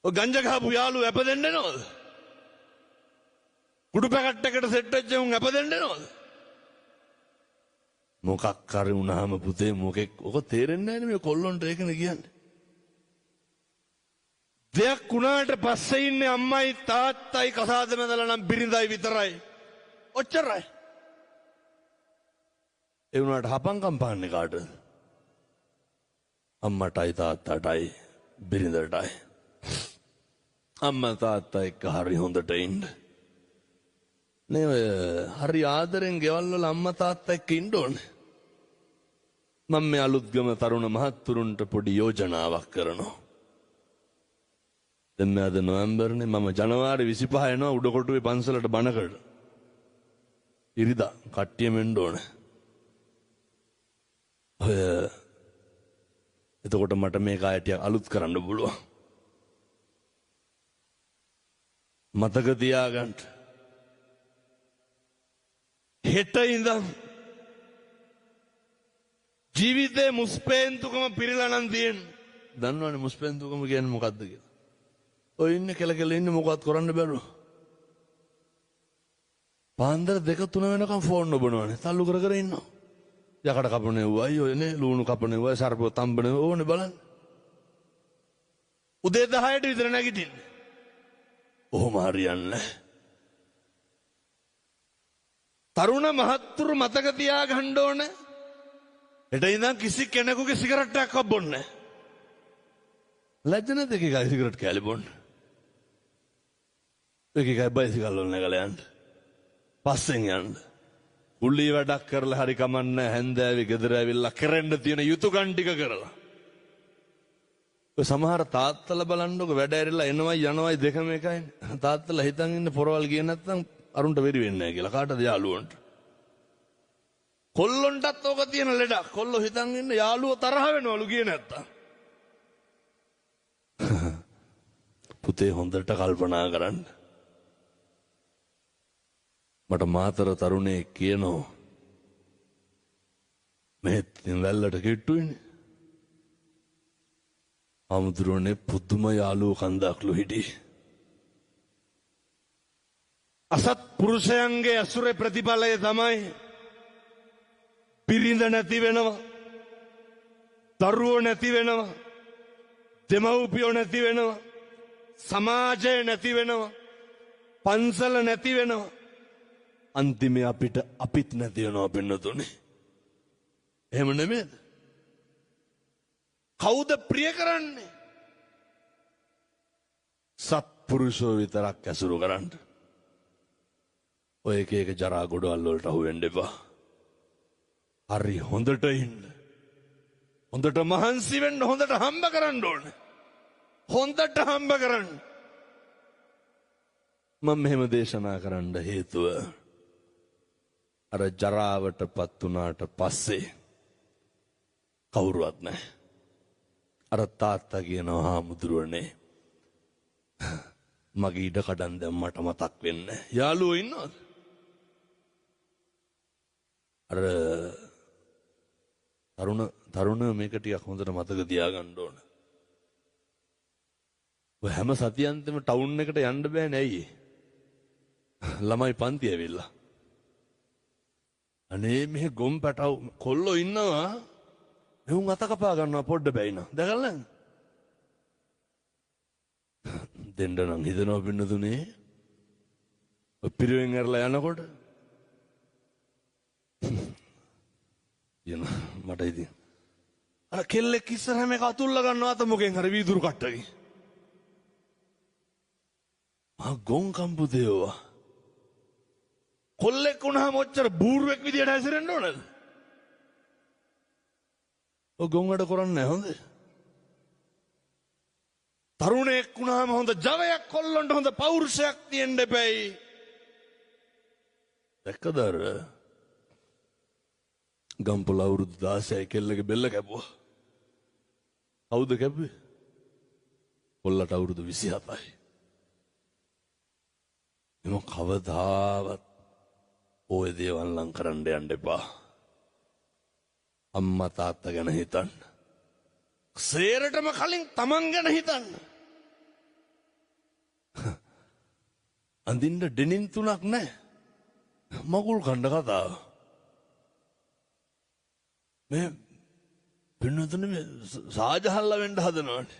ඔය ගංජා ගහපු යාළුවෝ ඇපදෙන්න එනවද? කුඩු පැකට් එකට සෙට් වෙච්ච උන් ඇපදෙන්න එනවද? මොකක් කරේ වුණාම පුතේ මොකෙක් ඔක තේරෙන්නේ නැහැ නේ මේ කොල්ලොන්ට ඒකනේ කියන්නේ. දෙයක් වුණාට පස්සේ ඉන්නේ අම්මයි තාත්තයි කසාද මැදලා නම් බිරිඳයි විතරයි. ඔච්චරයි. ඒ වුණාට හපංකම් පාන්නේ කාටද? අම්මටයි තාත්තටයි බිරිඳටයි. අම්මා තාත්තා එක්ක හරි හොඳට ඉන්න. නේ ඔය හරි ආදරෙන් ගෙවල් වල අම්මා තාත්තා එක්ක ඉන්න ඕනේ. මම මේ අලුත්ගම තරුණ මහත්තුරුන්ට පොඩි යෝජනාවක් කරනවා. දැන් අද නොවැම්බර්නේ මම ජනවාරි 25 එනවා උඩකොටුවේ පන්සලට බණකට. ඉරිදා කට්ටියම එන්න ඕනේ. එතකොට මට මේක ආයෙත් අලුත් කරන්න පුළුවන්. මතක තියාගන්න. හෙට ඉඳන් ජීවිතේ මුස්පේන්තුකම පිරিলা නම් තියෙන්නේ. දන්නවනේ මුස්පේන්තුකම කියන්නේ මොකද්ද කියලා. ඔය ඉන්නේ කෙල ඉන්නේ මොකවත් කරන්න බැරුව. පාන්දර 2-3 වෙනකම් ෆෝන් නොබනවනේ. තල්ලු කර කර ඉන්නවා. යකඩ කපනේ වයි ඔයනේ ලුණු කපනේ වයි සර්පව තම්බනේ ඕනේ බලන්න. උදේ 10ට විතර නැගිටින්නේ. ඔහොම හරියන්නේ. තරුණ මහත්තුරු මතක තියාගන්න ඕනේ. හෙට ඉඳන් කිසි කෙනෙකුගේ සිගරට් එකක් බොන්නේ නැහැ. ලැජ්ජ නැද්ද එකයි සිගරට් කෑලි බොන්න? එකයි බයිසිකල් වල නැගලා යන්න. පස්සෙන් යන්න. කුල්ලි වැඩක් කරලා හරි කමන්නේ හැන්දෑවි ගෙදර ඇවිල්ලා කරන්න තියෙන යුතුයකම් ටික කරලා. ඔය සමහර තාත්තලා බලන්නකො වැඩ ඇරිලා එනවයි යනවයි දෙකම එකයි. තාත්තලා හිතන් ඉන්නේ පොරවල් ගියේ නැත්නම් අරුන්ට වෙරි වෙන්නේ නැහැ කියලා. කාටද යාළුවන්ට? කොල්ලොන්ටත් ඕක තියෙන ලෙඩක්. කොල්ලෝ හිතන් ඉන්නේ යාළුවෝ තරහ වෙනවලු ගියේ නැත්තම්. පුතේ හොඳට කල්පනා කරන්න. මට මාතර තරුණේ කියනවා මෙහෙත් වැල්ලට කිට්ටුයිනේ. අමුදුරනේ පුදුම යාළුවෝ කන්දක්ලු හිටියේ. අසත් පුරුෂයන්ගේ අසුරේ ප්‍රතිඵලය තමයි බිරිඳ නැති වෙනවා, දරුවෝ නැති වෙනවා, දෙමව්පියෝ නැති වෙනවා, සමාජය නැති වෙනවා, පන්සල නැති වෙනවා. අන්තිමේ අපිත් නැති වෙනවා පින්නතුනේ. එහෙම නෙමෙයිද? කවුද ප්‍රිය කරන්නේ? සත්පුරුෂෝ විතරක් ඇසුරු කරන්න. ඔය එක ජරා ගොඩවල් වලට අහු වෙන්න එපා. හරි හොඳට ඉන්න. හොඳට මහන්සි වෙන්න, හොඳට හම්බ කරන්න ඕනේ. හොඳට හම්බ කරන්න. මම මෙහෙම දේශනා කරන්න හේතුව අර ජරාවටපත් වුණාට පස්සේ කවුරුවත් නැහැ. අර තාත්තා කියනවා හාමුදුරුවනේ මගේ ඉඩ කඩන් දැන් මට මතක් වෙන්නේ. යාළුවෝ ඉන්නවද? අර තරුණ මේක ටිකක් හොඳට මතක තියාගන්න ඕන. ඔය හැම සතියන්තෙම ටවුන් එකට යන්න බෑනේ ඇයි? ළමයි පන්ති ඇවිල්ලා. අනේ මෙහෙ ගොම් පැටව කොල්ලෝ ඉන්නවා. එහුන් අත කපා ගන්නවා පොඩ්ඩ බැයිනා. දැකලා නැද්ද? දෙන්න නම් හිතනවා පින්නතුනේ. ඔය පිරුවෙන් ඇරලා යනකොට මට ඉතින් අර කෙල්ලෙක් ඉස්සරහම එක අතුල්ල ගන්නවා අත මොකෙන් හරි වීදුරු කට්ටකින්. මා ගොන් කම්පුදේවා. කොල්ලෙක් වුණාම ඔච්චර බූරුවෙක් විදියට හැසිරෙන්න ඕනද? ඔය ගොන් වැඩ කරන්නේ නැහැ හොඳ. තරුණයෙක් වුණාම හොඳ ජවයක් කොල්ලොන්ට හොඳ පෞරුෂයක් තියෙන්න එපැයි. දැක්කද අර ගම්පොළ අවුරුදු 16 කෙල්ලගේ බෙල්ල කැපුවා. කවුද කැපුවේ? කොල්ලට අවුරුදු 27යි. එම කවදාවත් ඔය දේවල් ලං කරන්න යන්න එපා. අම්මා තාත්තා ගැන හිතන්න. සේරටම කලින් තමන් ගැන හිතන්න. අඳින්න ඩෙනිම් 3ක් නැහැ. මගුල් කණ්ඩ කතාව. මේ පින්නතුනේ මේ සාජහල්ලා වෙන්න හදනවානේ.